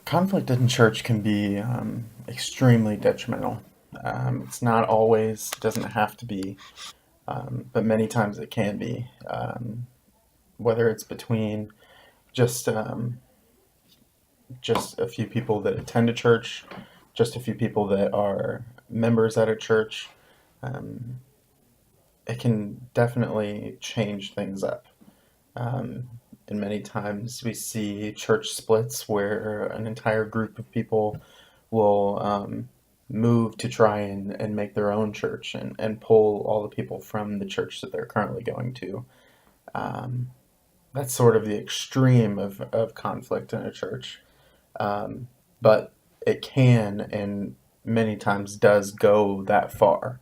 Conflict in church can be extremely detrimental. It's not always, doesn't have to be, but many times it can be. Whether it's between just just a few people that attend a church, just a few people that are members at a church, um, it can definitely change things up. Um, and many times we see church splits where an entire group of people will move to try and make their own church and pull all the people from the church that they're currently going to. Um, that's sort of the extreme of conflict in a church. Um, but it can and many times does go that far.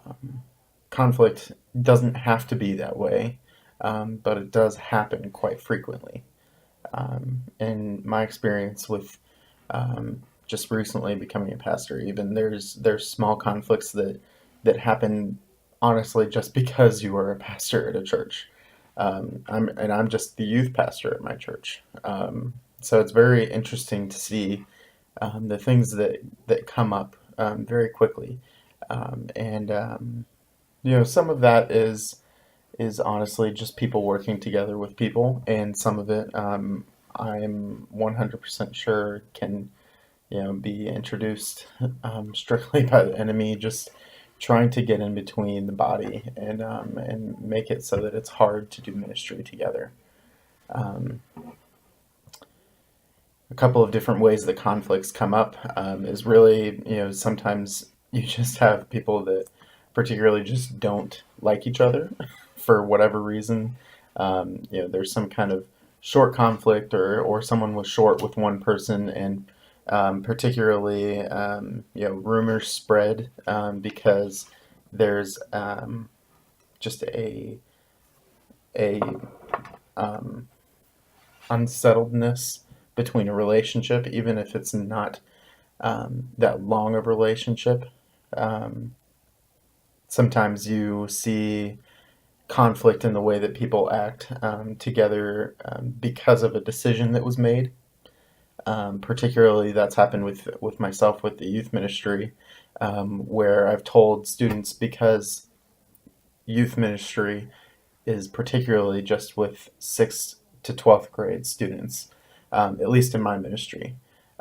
Um, Conflict doesn't have to be that way, but it does happen quite frequently. In my experience with just recently becoming a pastor, even there's small conflicts that happen honestly just because you are a pastor at a church. I'm just the youth pastor at my church, so it's very interesting to see the things that come up very quickly, and some of that is honestly just people working together with people, and some of it I'm 100% sure can be introduced strictly by the enemy, just trying to get in between the body and make it so that it's hard to do ministry together. Um, a couple of different ways that conflicts come up is really, sometimes you just have people that particularly just don't like each other for whatever reason. There's some kind of short conflict, or someone was short with one person, and particularly, rumors spread because there's just a um, unsettledness between a relationship, even if it's not that long of a relationship. Um, Sometimes you see conflict in the way that people act together because of a decision that was made. Particularly, that's happened with myself with the youth ministry, where I've told students, because youth ministry is particularly just with 6th to 12th grade students, at least in my ministry.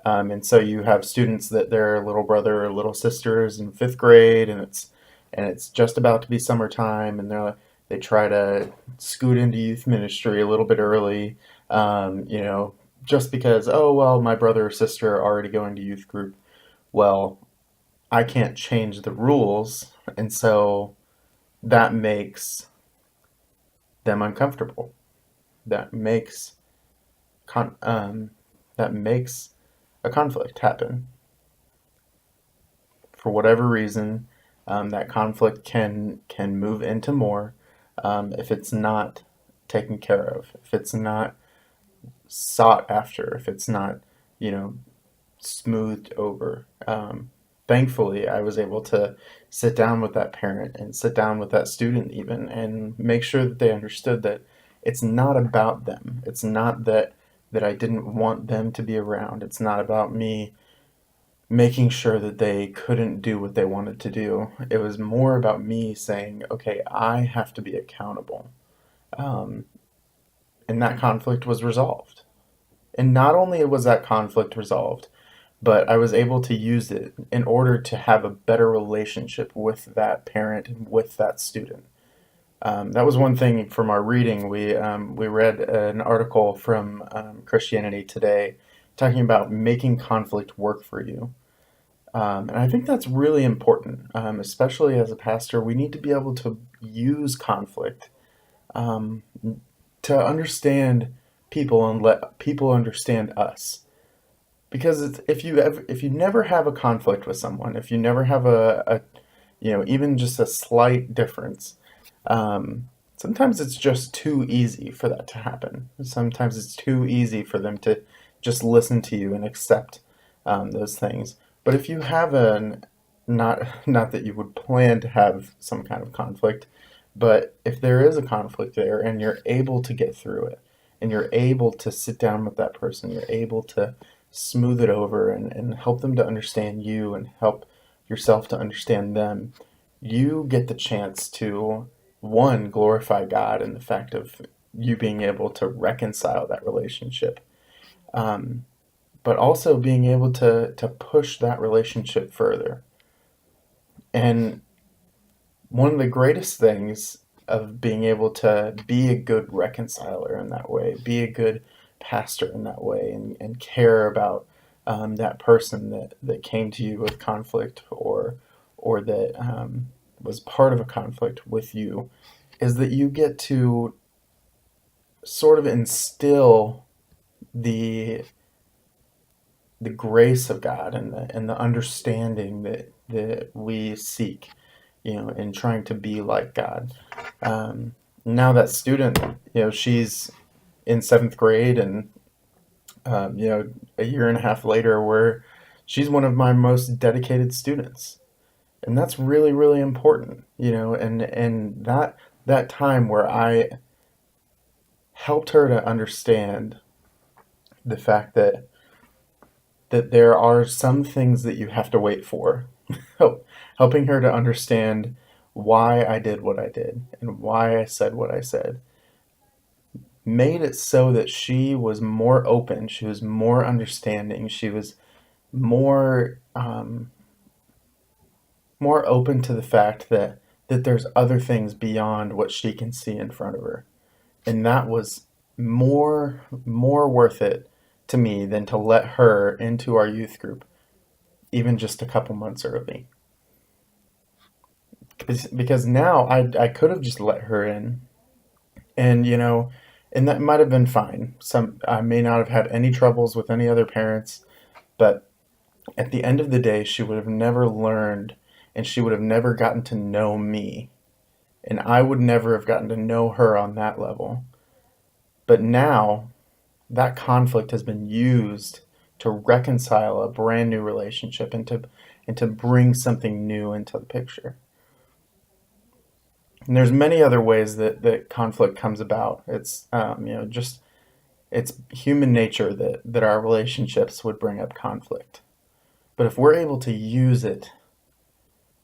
And so you have students that their little brother or little sister is in 5th grade, and it's just about to be summertime, and they try to scoot into youth ministry a little bit early, just because, oh well, my brother or sister are already going to youth group. Well, I can't change the rules, and so that makes them uncomfortable. That makes con- um, that makes a conflict happen for whatever reason. That conflict can move into more if it's not taken care of, if it's not sought after, if it's not, you know, smoothed over. Thankfully, I was able to sit down with that parent and sit down with that student even and make sure that they understood that it's not about them. It's not that I didn't want them to be around. It's not about me making sure that they couldn't do what they wanted to do. It was more about me saying, okay, I have to be accountable. Um, and that conflict was resolved. And not only was that conflict resolved, but I was able to use it in order to have a better relationship with that parent and with that student. That was one thing from our reading. We read an article from Christianity Today talking about making conflict work for you. And I think that's really important, especially as a pastor. We need to be able to use conflict um, to understand people and let people understand us. Because if you never have a conflict with someone, if you never have even just a slight difference, sometimes it's just too easy for that to happen. Sometimes it's too easy for them to just listen to you and accept those things. But if you have not that you would plan to have some kind of conflict, but if there is a conflict there and you're able to get through it, and you're able to sit down with that person, you're able smooth it over and help them to understand you and help yourself to understand them, you get the chance to, one, glorify God in the fact of you being able to reconcile that relationship, um, but also being able to push that relationship further. And one of the greatest things of being able to be a good reconciler in that way, be a good pastor in that way, and care about that person that came to you with conflict or that was part of a conflict with you, is that you get to sort of instill the the grace of God and the understanding that we seek, in trying to be like God. Now that student, she's in seventh grade, and a year and a half later, where she's one of my most dedicated students, and that's really, really important, and that time where I helped her to understand the fact that there are some things that you have to wait for. Helping her to understand why I did what I did and why I said what I said made it so that she was more open, she was more understanding, she was more more open to the fact that there's other things beyond what she can see in front of her. And that was more worth it to me than to let her into our youth group even just a couple months early. Because now I could have just let her in, and and that might have been fine. I may not have had any troubles with any other parents, but at the end of the day, she would have never learned, and she would have never gotten to know me, and I would never have gotten to know her on that level. But now that conflict has been used to reconcile a brand new relationship and to bring something new into the picture. And there's many other ways that conflict comes about. It's just it's human nature that our relationships would bring up conflict. But if we're able to use it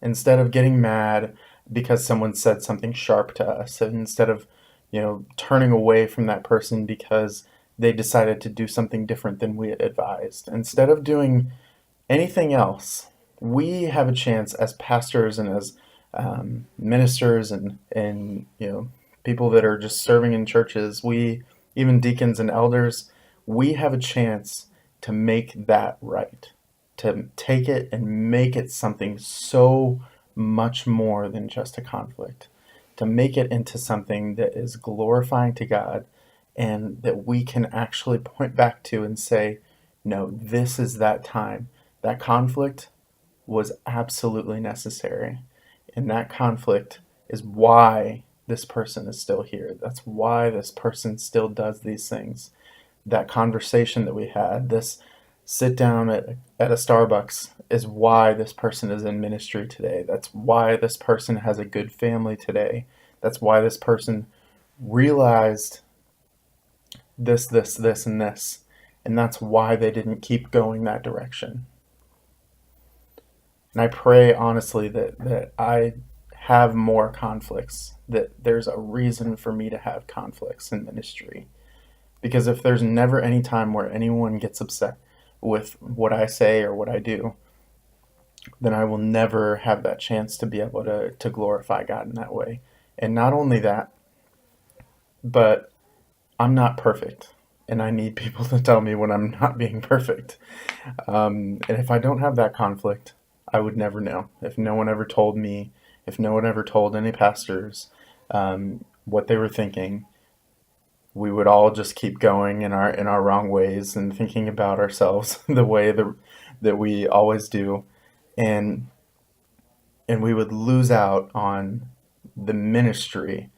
instead of getting mad because someone said something sharp to us, and instead of turning away from that person because they decided to do something different than we had advised, instead of doing anything else, we have a chance as pastors and as ministers and people that are just serving in churches, we, even deacons and elders, we have a chance to make that right, to take it and make it something so much more than just a conflict, to make it into something that is glorifying to God and that we can actually point back to and say, no, this is that time. That conflict was absolutely necessary. And that conflict is why this person is still here. That's why this person still does these things. That conversation that we had, this sit down at a Starbucks, is why this person is in ministry today. That's why this person has a good family today. That's why this person realized this, and this. And that's why they didn't keep going that direction. And I pray honestly that I have more conflicts, that there's a reason for me to have conflicts in ministry. Because if there's never any time where anyone gets upset with what I say or what I do, then I will never have that chance to be able to glorify God in that way. And not only that, but I'm not perfect. And I need people to tell me when I'm not being perfect. And if I don't have that conflict, I would never know. If no one ever told me, if no one ever told any pastors what they were thinking, we would all just keep going in our wrong ways and thinking about ourselves the way that we always do, and we would lose out on the ministry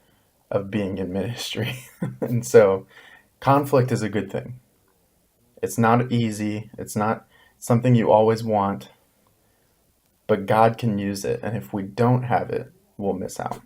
of being in ministry. And so conflict is a good thing. It's not easy. It's not something you always want, but God can use it. And if we don't have it, we'll miss out.